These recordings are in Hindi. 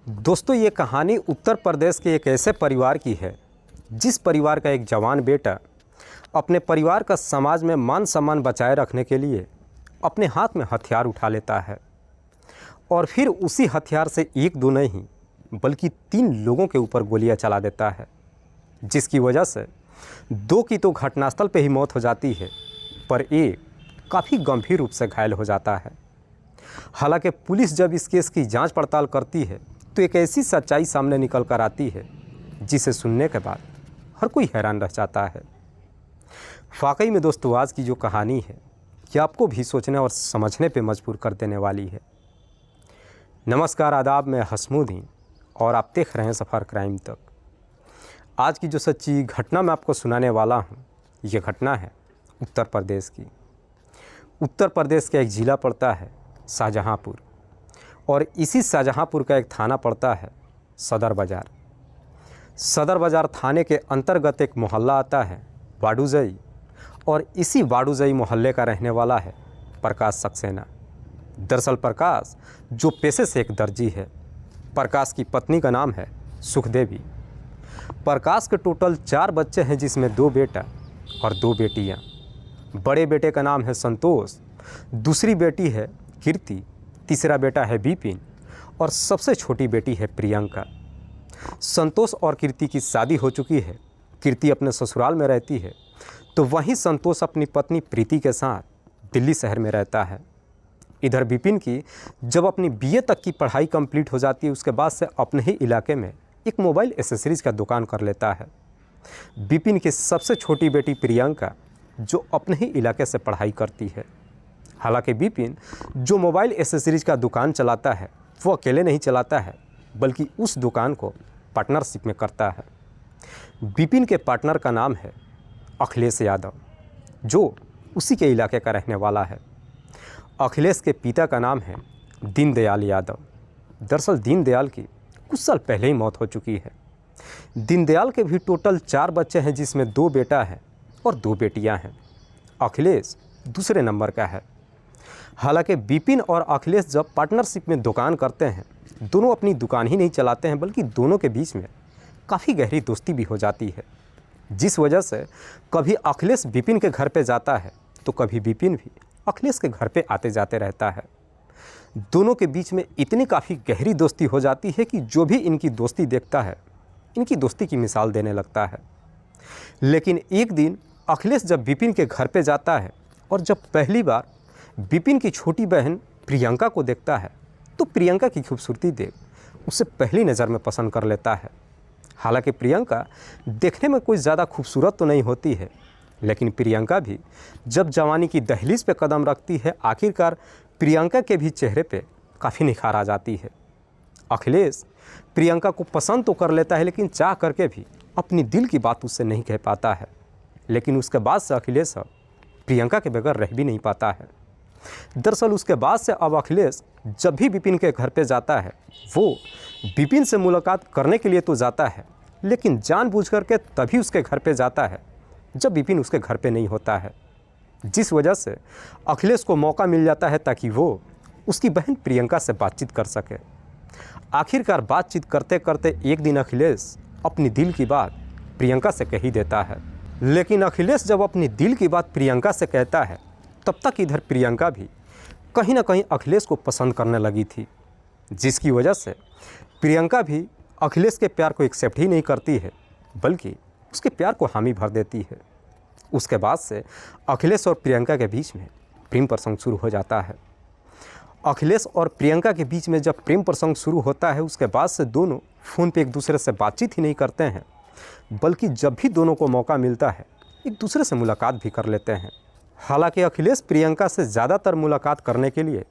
दोस्तों, ये कहानी उत्तर प्रदेश के एक ऐसे परिवार की है जिस परिवार का एक जवान बेटा अपने परिवार का समाज में मान सम्मान बचाए रखने के लिए अपने हाथ में हथियार उठा लेता है और फिर उसी हथियार से एक दो नहीं बल्कि 3 लोगों के ऊपर गोलियां चला देता है, जिसकी वजह से 2 की तो घटनास्थल पे ही मौत हो जाती है, पर एक काफ़ी गंभीर रूप से घायल हो जाता है। हालांकि पुलिस जब इस केस की जांच पड़ताल करती है तो एक ऐसी सच्चाई सामने निकल कर आती है जिसे सुनने के बाद हर कोई हैरान रह जाता है। वाकई में दोस्तों, आज की जो कहानी है ये आपको भी सोचने और समझने पे मजबूर कर देने वाली है। नमस्कार, आदाब, मैं हसमुद्दीन और आप देख रहे हैं सफ़र क्राइम तक। आज की जो सच्ची घटना मैं आपको सुनाने वाला हूँ, ये घटना है उत्तर प्रदेश की। उत्तर प्रदेश का एक ज़िला पड़ता है शाहजहाँपुर और इसी शाहजहाँपुर का एक थाना पड़ता है सदर बाज़ार। सदर बाज़ार थाने के अंतर्गत एक मोहल्ला आता है वाडूजई और इसी वाडूजई मोहल्ले का रहने वाला है प्रकाश सक्सेना। दरअसल प्रकाश जो पेशे से एक दर्जी है। प्रकाश की पत्नी का नाम है सुखदेवी। प्रकाश के टोटल 4 बच्चे हैं, जिसमें 2 बेटा और 2 बेटियां। बड़े बेटे का नाम है संतोष, दूसरी बेटी है कीर्ति, तीसरा बेटा है विपिन और सबसे छोटी बेटी है प्रियंका। संतोष और कीर्ति की शादी हो चुकी है। कीर्ति अपने ससुराल में रहती है तो वहीं संतोष अपनी पत्नी प्रीति के साथ दिल्ली शहर में रहता है। इधर विपिन की जब अपनी बीए तक की पढ़ाई कंप्लीट हो जाती है, उसके बाद से अपने ही इलाके में एक मोबाइल एसेसरीज़ का दुकान कर लेता है। विपिन की सबसे छोटी बेटी प्रियंका जो अपने ही इलाके से पढ़ाई करती है। हालांकि विपिन जो मोबाइल एसेसरीज़ का दुकान चलाता है वो अकेले नहीं चलाता है, बल्कि उस दुकान को पार्टनरशिप में करता है। विपिन के पार्टनर का नाम है अखिलेश यादव, जो उसी के इलाके का रहने वाला है। अखिलेश के पिता का नाम है दीनदयाल यादव। दरअसल दीनदयाल की कुछ साल पहले ही मौत हो चुकी है। दीनदयाल के भी टोटल 4 बच्चे हैं, जिसमें 2 बेटा हैं और 2 बेटियां हैं। अखिलेश दूसरे नंबर का है। हालांकि विपिन और अखिलेश जब पार्टनरशिप में दुकान करते हैं, दोनों अपनी दुकान ही नहीं चलाते हैं, बल्कि दोनों के बीच में काफ़ी गहरी दोस्ती भी हो जाती है, जिस वजह से कभी अखिलेश विपिन के घर पे जाता है तो कभी विपिन भी अखिलेश के घर पे आते जाते रहता है। दोनों के बीच में इतनी काफ़ी गहरी दोस्ती हो जाती है कि जो भी इनकी दोस्ती देखता है इनकी दोस्ती की मिसाल देने लगता है। लेकिन एक दिन अखिलेश जब विपिन के घर पे जाता है और जब पहली बार विपिन की छोटी बहन प्रियंका को देखता है तो प्रियंका की खूबसूरती देख उसे पहली नज़र में पसंद कर लेता है। हालांकि प्रियंका देखने में कोई ज़्यादा खूबसूरत तो नहीं होती है, लेकिन प्रियंका भी जब जवानी की दहलीज पे कदम रखती है, आखिरकार प्रियंका के भी चेहरे पे काफ़ी निखार आ जाती है। अखिलेश प्रियंका को पसंद तो कर लेता है, लेकिन चाह करके भी अपनी दिल की बात उससे नहीं कह पाता है। लेकिन उसके बाद से अखिलेश अब प्रियंका के बगैर रह भी नहीं पाता है। दरअसल उसके बाद से अब अखिलेश जब भी विपिन के घर पे जाता है, वो विपिन से मुलाकात करने के लिए तो जाता है, लेकिन जानबूझ करके तभी उसके घर पे जाता है जब विपिन उसके घर पे नहीं होता है, जिस वजह से अखिलेश को मौका मिल जाता है ताकि वो उसकी बहन प्रियंका से बातचीत कर सके। आखिरकार बातचीत करते करते एक दिन अखिलेश अपनी दिल की बात प्रियंका से कह ही देता है। लेकिन अखिलेश जब अपनी दिल की बात प्रियंका से कहता है, तब तक इधर प्रियंका भी कहीं ना कहीं अखिलेश को पसंद करने लगी थी, जिसकी वजह से प्रियंका भी अखिलेश के प्यार को एक्सेप्ट ही नहीं करती है, बल्कि उसके प्यार को हामी भर देती है। उसके बाद से अखिलेश और प्रियंका के बीच में प्रेम प्रसंग शुरू हो जाता है। अखिलेश और प्रियंका के बीच में जब प्रेम प्रसंग शुरू होता है, उसके बाद से दोनों फ़ोन पे एक दूसरे से बातचीत ही नहीं करते हैं, बल्कि जब भी दोनों को मौका मिलता है एक दूसरे से मुलाकात भी कर लेते हैं। हालांकि अखिलेश प्रियंका से ज़्यादातर मुलाकात करने के लिए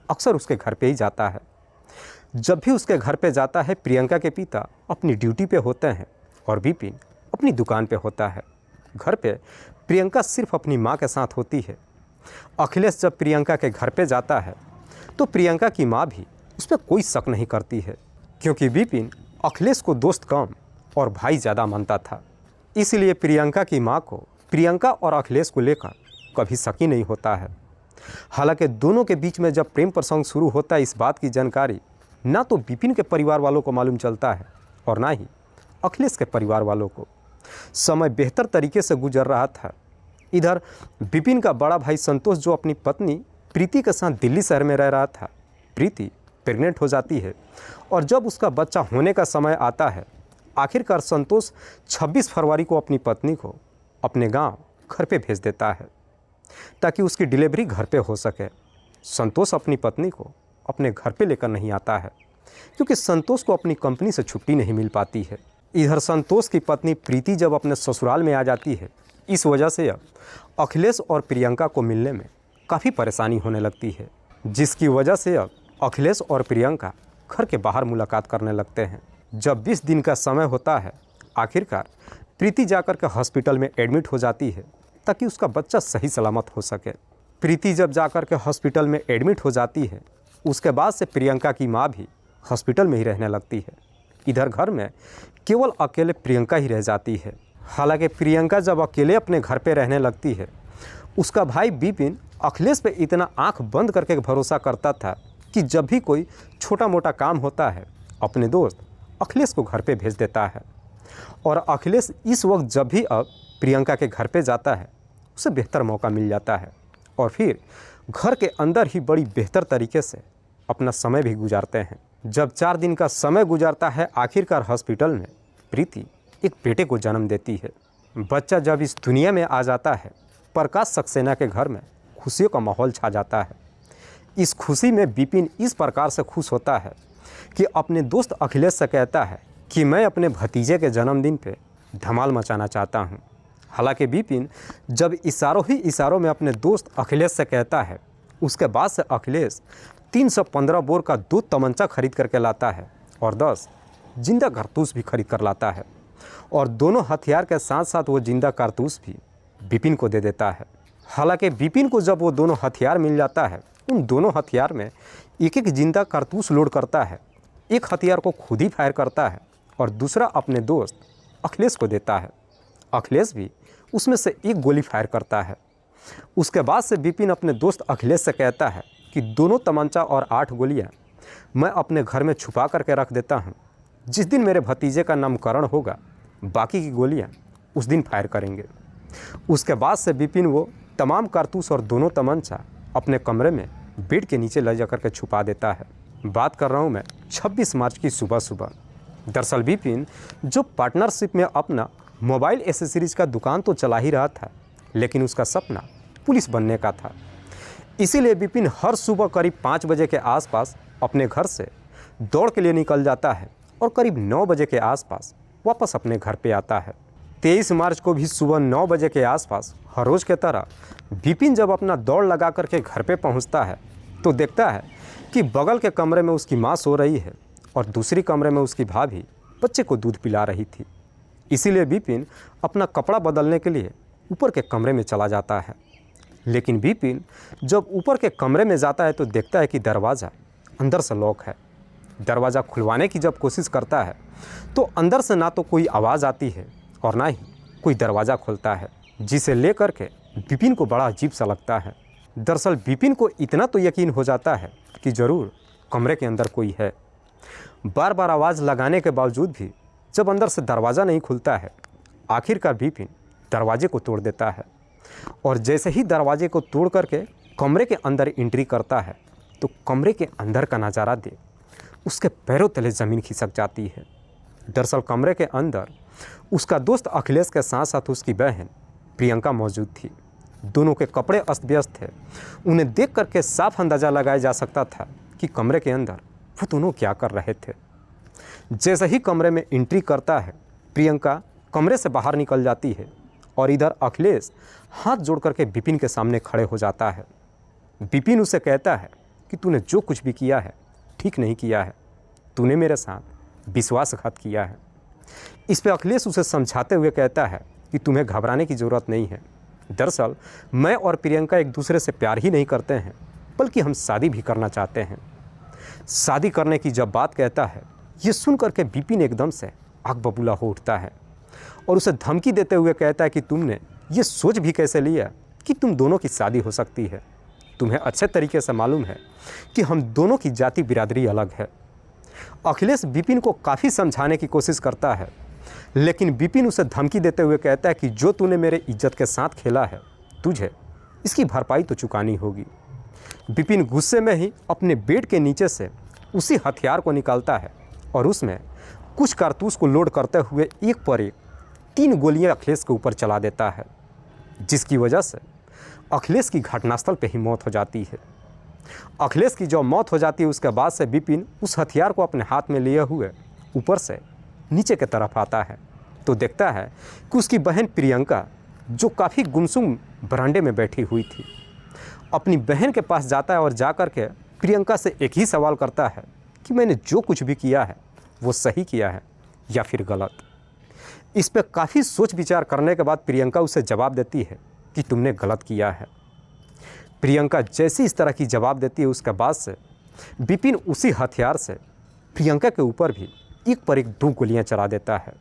अक्सर उसके घर पे ही जाता है। जब भी उसके घर पे जाता है, प्रियंका के पिता अपनी ड्यूटी पे होते हैं और विपिन अपनी दुकान पे होता है। घर पे प्रियंका सिर्फ अपनी माँ के साथ होती है। अखिलेश जब प्रियंका के घर पे जाता है तो प्रियंका की माँ भी उस पर कोई शक नहीं करती है, क्योंकि विपिन अखिलेश को दोस्त कम और भाई ज़्यादा मानता था। इसलिए प्रियंका की माँ को प्रियंका और अखिलेश को लेकर कभी शक ही नहीं होता है। हालांकि दोनों के बीच में जब प्रेम प्रसंग शुरू होता है, इस बात की जानकारी ना तो विपिन के परिवार वालों को मालूम चलता है और ना ही अखिलेश के परिवार वालों को। समय बेहतर तरीके से गुजर रहा था। इधर विपिन का बड़ा भाई संतोष, जो अपनी पत्नी प्रीति के साथ दिल्ली शहर में रह रहा था, प्रीति प्रेग्नेंट हो जाती है और जब उसका बच्चा होने का समय आता है, आखिरकार संतोष 26 फरवरी को अपनी पत्नी को अपने गांव घर पे भेज देता है ताकि उसकी डिलीवरी घर पे हो सके। संतोष अपनी पत्नी को अपने घर पे लेकर नहीं आता है क्योंकि संतोष को अपनी कंपनी से छुट्टी नहीं मिल पाती है। इधर संतोष की पत्नी प्रीति जब अपने ससुराल में आ जाती है, इस वजह से अब अखिलेश और प्रियंका को मिलने में काफ़ी परेशानी होने लगती है, जिसकी वजह से अब अखिलेश और प्रियंका घर के बाहर मुलाकात करने लगते हैं। जब 20 दिन का समय होता है, आखिरकार प्रीति जाकर के हॉस्पिटल में एडमिट हो जाती है ताकि उसका बच्चा सही सलामत हो सके। प्रीति जब जाकर के हॉस्पिटल में एडमिट हो जाती है, उसके बाद से प्रियंका की माँ भी हॉस्पिटल में ही रहने लगती है। इधर घर में केवल अकेले प्रियंका ही रह जाती है। हालांकि प्रियंका जब अकेले अपने घर पे रहने लगती है, उसका भाई विपिन अखिलेश पे इतना आंख बंद करके भरोसा करता था कि जब भी कोई छोटा मोटा काम होता है, अपने दोस्त अखिलेश को घर पे भेज देता है। और अखिलेश इस वक्त जब भी अब प्रियंका के घर पे जाता है, उसे बेहतर मौका मिल जाता है और फिर घर के अंदर ही बड़ी बेहतर तरीके से अपना समय भी गुजारते हैं। जब 4 दिन का समय गुजारता है, आखिरकार हॉस्पिटल में प्रीति एक बेटे को जन्म देती है। बच्चा जब इस दुनिया में आ जाता है, प्रकाश सक्सेना के घर में खुशियों का माहौल छा जाता है। इस खुशी में विपिन इस प्रकार से खुश होता है कि अपने दोस्त अखिलेश से कहता है कि मैं अपने भतीजे के जन्मदिन पे धमाल मचाना चाहता हूँ। हालांकि विपिन जब इशारों में अपने दोस्त अखिलेश से कहता है, उसके बाद से अखिलेश 315 बोर का 2 तमंचा खरीद करके लाता है और 10 जिंदा कारतूस भी खरीद कर लाता है और दोनों हथियार के साथ साथ वो जिंदा कारतूस भी विपिन को दे देता है। हालांकि विपिन को जब वो दोनों हथियार मिल जाता है, उन दोनों हथियार में एक एक जिंदा कारतूस लोड करता है। एक हथियार को खुद ही फायर करता है और दूसरा अपने दोस्त अखिलेश को देता है। अखिलेश भी उसमें से एक गोली फायर करता है। उसके बाद से विपिन अपने दोस्त अखिलेश से कहता है कि दोनों तमंचा और 8 गोलियां मैं अपने घर में छुपा करके रख देता हूं। जिस दिन मेरे भतीजे का नामकरण होगा, बाकी की गोलियां उस दिन फायर करेंगे। उसके बाद से विपिन वो तमाम कारतूस और दोनों तमंचा अपने कमरे में बेड के नीचे ले जा करके छुपा देता है। बात कर रहा हूँ मैं 26 मार्च की सुबह। दरअसल विपिन जो पार्टनरशिप में अपना मोबाइल एसेसरीज का दुकान तो चला ही रहा था, लेकिन उसका सपना पुलिस बनने का था। इसीलिए विपिन हर सुबह करीब 5 बजे के आसपास अपने घर से दौड़ के लिए निकल जाता है और करीब 9 बजे के आसपास वापस अपने घर पे आता है। 23 मार्च को भी सुबह 9 बजे के आसपास हर रोज़ की तरह विपिन जब अपना दौड़ लगा करके घर पे पहुंचता है, तो देखता है कि बगल के कमरे में उसकी माँ सो रही है और दूसरी कमरे में उसकी भाभी बच्चे को दूध पिला रही थी। इसीलिए विपिन अपना कपड़ा बदलने के लिए ऊपर के कमरे में चला जाता है। लेकिन विपिन जब ऊपर के कमरे में जाता है तो देखता है कि दरवाज़ा अंदर से लॉक है। दरवाज़ा खुलवाने की जब कोशिश करता है तो अंदर से ना तो कोई आवाज़ आती है और ना ही कोई दरवाज़ा खुलता है, जिसे लेकर के विपिन को बड़ा अजीब सा लगता है। दरअसल विपिन को इतना तो यकीन हो जाता है कि ज़रूर कमरे के अंदर कोई है। बार बार आवाज़ लगाने के बावजूद भी जब अंदर से दरवाज़ा नहीं खुलता है, आखिरकार विपिन दरवाजे को तोड़ देता है और जैसे ही दरवाजे को तोड़ करके कमरे के अंदर एंट्री करता है तो कमरे के अंदर का नज़ारा देख उसके पैरों तले ज़मीन खिसक जाती है। दरअसल कमरे के अंदर उसका दोस्त अखिलेश के साथ साथ उसकी बहन प्रियंका मौजूद थी। दोनों के कपड़े अस्त व्यस्त थे। उन्हें देख करके साफ अंदाज़ा लगाया जा सकता था कि कमरे के अंदर वो दोनों क्या कर रहे थे। जैसे ही कमरे में एंट्री करता है, प्रियंका कमरे से बाहर निकल जाती है और इधर अखिलेश हाथ जोड़ करके विपिन के सामने खड़े हो जाता है। विपिन उसे कहता है कि तूने जो कुछ भी किया है ठीक नहीं किया है, तूने मेरे साथ विश्वासघात किया है। इस पे अखिलेश उसे समझाते हुए कहता है कि तुम्हें घबराने की ज़रूरत नहीं है। दरअसल मैं और प्रियंका एक दूसरे से प्यार ही नहीं करते हैं, बल्कि हम शादी भी करना चाहते हैं। शादी करने की जब बात कहता है, ये सुन करके विपिन एकदम से आग बबूला हो उठता है और उसे धमकी देते हुए कहता है कि तुमने ये सोच भी कैसे लिया कि तुम दोनों की शादी हो सकती है। तुम्हें अच्छे तरीके से मालूम है कि हम दोनों की जाति बिरादरी अलग है। अखिलेश विपिन को काफ़ी समझाने की कोशिश करता है, लेकिन विपिन उसे धमकी देते हुए कहता है कि जो तूने मेरे इज्जत के साथ खेला है, तुझे इसकी भरपाई तो चुकानी होगी। विपिन गुस्से में ही अपने बेड के नीचे से उसी हथियार को निकालता है और उसमें कुछ कारतूस को लोड करते हुए एक पर एक 3 गोलियां अखिलेश के ऊपर चला देता है, जिसकी वजह से अखिलेश की घटनास्थल पर ही मौत हो जाती है। अखिलेश की जब मौत हो जाती है उसके बाद से विपिन उस हथियार को अपने हाथ में लिए हुए ऊपर से नीचे की तरफ आता है तो देखता है कि उसकी बहन प्रियंका, जो काफ़ी गुमसुम बरामदे में बैठी हुई थी, अपनी बहन के पास जाता है और जाकर के प्रियंका से एक ही सवाल करता है कि मैंने जो कुछ भी किया है वो सही किया है या फिर गलत। इस पर काफ़ी सोच विचार करने के बाद प्रियंका उसे जवाब देती है कि तुमने गलत किया है। प्रियंका जैसी इस तरह की जवाब देती है उसके बाद से विपिन उसी हथियार से प्रियंका के ऊपर भी एक पर एक 2 गोलियां चला देता है,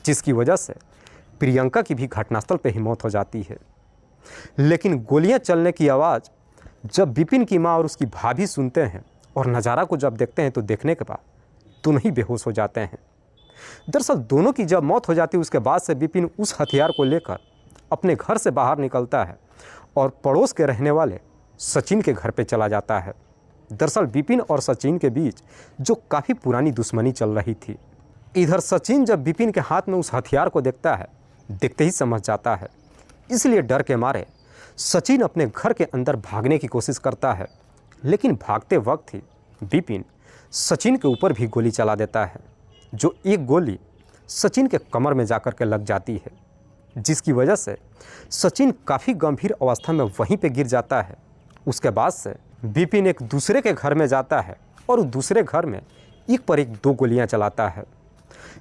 जिसकी वजह से प्रियंका की भी घटनास्थल पर ही मौत हो जाती है। लेकिन गोलियां चलने की आवाज़ जब विपिन की मां और उसकी भाभी सुनते हैं और नज़ारा को जब देखते हैं तो देखने के बाद दोनों ही बेहोश हो जाते हैं। दरअसल दोनों की जब मौत हो जाती है उसके बाद से विपिन उस हथियार को लेकर अपने घर से बाहर निकलता है और पड़ोस के रहने वाले सचिन के घर पे चला जाता है। दरअसल विपिन और सचिन के बीच जो काफ़ी पुरानी दुश्मनी चल रही थी। इधर सचिन जब विपिन के हाथ में उस हथियार को देखता है, देखते ही समझ जाता है, इसलिए डर के मारे सचिन अपने घर के अंदर भागने की कोशिश करता है, लेकिन भागते वक्त ही विपिन सचिन के ऊपर भी गोली चला देता है, जो एक गोली सचिन के कमर में जाकर के लग जाती है, जिसकी वजह से सचिन काफ़ी गंभीर अवस्था में वहीं पे गिर जाता है। उसके बाद से विपिन एक दूसरे के घर में जाता है और दूसरे घर में एक पर एक 2 गोलियां चलाता है।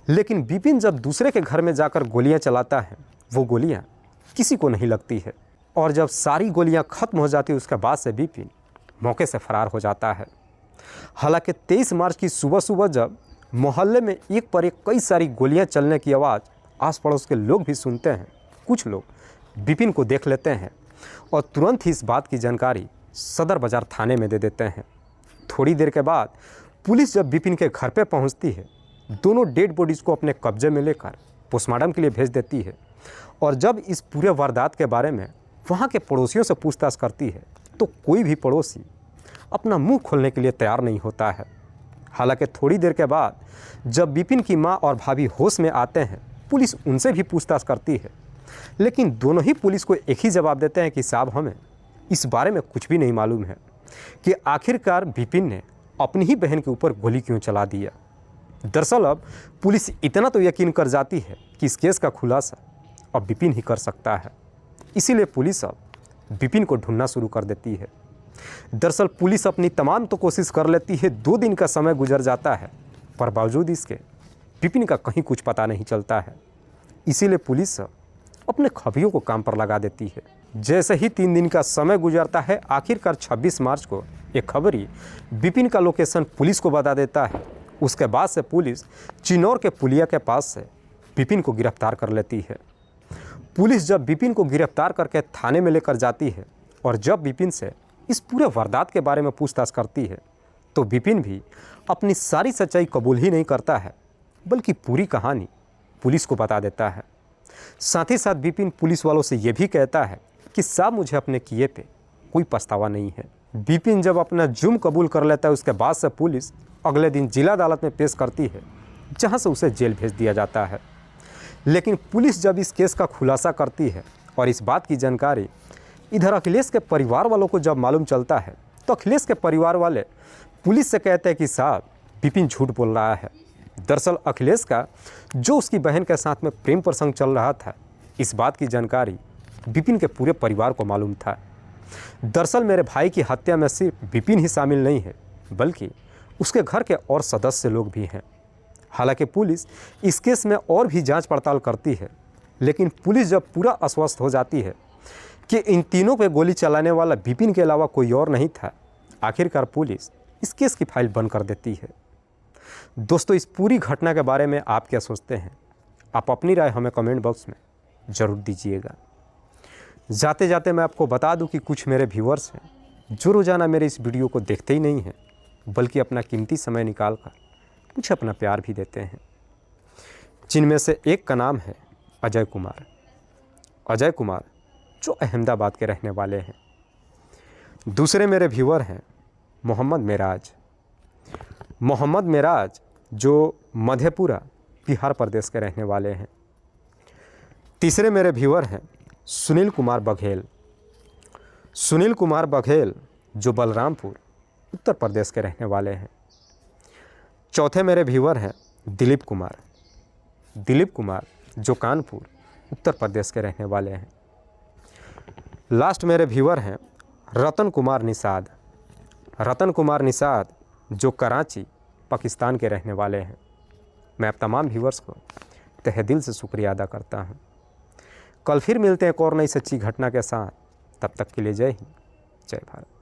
लेकिन विपिन जब दूसरे के घर में जाकर गोलियां चलाता है, वो गोलियां किसी को नहीं लगती है और जब सारी गोलियां ख़त्म हो जाती है उसके बाद से विपिन मौके से फरार हो जाता है। हालांकि 23 मार्च की सुबह सुबह जब मोहल्ले में एक पर एक कई सारी गोलियां चलने की आवाज़ आस पड़ोस के लोग भी सुनते हैं, कुछ लोग विपिन को देख लेते हैं और तुरंत ही इस बात की जानकारी सदर बाज़ार थाने में दे देते हैं। थोड़ी देर के बाद पुलिस जब विपिन के घर पर पहुंचती है, दोनों डेड बॉडीज़ को अपने कब्जे में लेकर पोस्टमार्टम के लिए भेज देती है और जब इस पूरे वारदात के बारे में वहाँ के पड़ोसियों से पूछताछ करती है तो कोई भी पड़ोसी अपना मुंह खोलने के लिए तैयार नहीं होता है। हालांकि थोड़ी देर के बाद जब विपिन की मां और भाभी होश में आते हैं, पुलिस उनसे भी पूछताछ करती है, लेकिन दोनों ही पुलिस को एक ही जवाब देते हैं कि साहब हमें इस बारे में कुछ भी नहीं मालूम है कि आखिरकार विपिन ने अपनी ही बहन के ऊपर गोली क्यों चला दिया। दरअसल अब पुलिस इतना तो यकीन कर जाती है कि इस केस का खुलासा अब विपिन ही कर सकता है, इसीलिए पुलिस अब विपिन को ढूंढना शुरू कर देती है। दरअसल पुलिस अपनी तमाम तो कोशिश कर लेती है, 2 दिन का समय गुजर जाता है, पर बावजूद इसके विपिन का कहीं कुछ पता नहीं चलता है। इसीलिए पुलिस अपने खबियों को काम पर लगा देती है। जैसे ही 3 दिन का समय गुजरता है, आखिरकार 26 मार्च को एक खबरी विपिन का लोकेशन पुलिस को बता देता है। उसके बाद से पुलिस चिन्नौर के पुलिया के पास से विपिन को गिरफ्तार कर लेती है। पुलिस जब विपिन को गिरफ्तार करके थाने में लेकर जाती है और जब विपिन से इस पूरे वारदात के बारे में पूछताछ करती है तो विपिन भी अपनी सारी सच्चाई कबूल ही नहीं करता है, बल्कि पूरी कहानी पुलिस को बता देता है। साथ ही साथ विपिन पुलिस वालों से ये भी कहता है कि साहब मुझे अपने किए पे कोई पछतावा नहीं है। विपिन जब अपना जुर्म कबूल कर लेता है उसके बाद से पुलिस अगले दिन जिला अदालत में पेश करती है, जहाँ से उसे जेल भेज दिया जाता है। लेकिन पुलिस जब इस केस का खुलासा करती है और इस बात की जानकारी इधर अखिलेश के परिवार वालों को जब मालूम चलता है तो अखिलेश के परिवार वाले पुलिस से कहते हैं कि साहब विपिन झूठ बोल रहा है। दरअसल अखिलेश का जो उसकी बहन के साथ में प्रेम प्रसंग चल रहा था, इस बात की जानकारी विपिन के पूरे परिवार को मालूम था। दरअसल मेरे भाई की हत्या में सिर्फ विपिन ही शामिल नहीं है, बल्कि उसके घर के और सदस्य लोग भी हैं। हालांकि पुलिस इस केस में और भी जांच पड़ताल करती है, लेकिन पुलिस जब पूरा आश्वस्त हो जाती है कि इन तीनों पे गोली चलाने वाला विपिन के अलावा कोई और नहीं था, आखिरकार पुलिस इस केस की फाइल बंद कर देती है। दोस्तों, इस पूरी घटना के बारे में आप क्या सोचते हैं? आप अपनी राय हमें कमेंट बॉक्स में ज़रूर दीजिएगा। जाते जाते मैं आपको बता दूं कि कुछ मेरे व्यूअर्स हैं जो रोज़ाना मेरे इस वीडियो को देखते ही नहीं हैं, बल्कि अपना कीमती समय निकाल कर मुझे अपना प्यार भी देते हैं, जिनमें से एक का नाम है अजय कुमार। अजय कुमार जो अहमदाबाद के रहने वाले हैं। दूसरे मेरे व्यूअर हैं मोहम्मद मेराज। मोहम्मद मेराज जो मधेपुरा बिहार प्रदेश के रहने वाले हैं। तीसरे मेरे व्यूअर हैं सुनील कुमार बघेल। सुनील कुमार बघेल जो बलरामपुर उत्तर प्रदेश के रहने वाले हैं। चौथे मेरे व्यूअर हैं दिलीप कुमार। दिलीप कुमार जो कानपुर उत्तर प्रदेश के रहने वाले हैं। लास्ट मेरे व्यूअर हैं रतन कुमार निषाद। रतन कुमार निषाद जो कराची पाकिस्तान के रहने वाले हैं। मैं अब तमाम व्यूअर्स को तहे दिल से शुक्रिया अदा करता हूं। कल फिर मिलते हैं एक और नई सच्ची घटना के साथ। तब तक के लिए जय हिंद, जय भारत।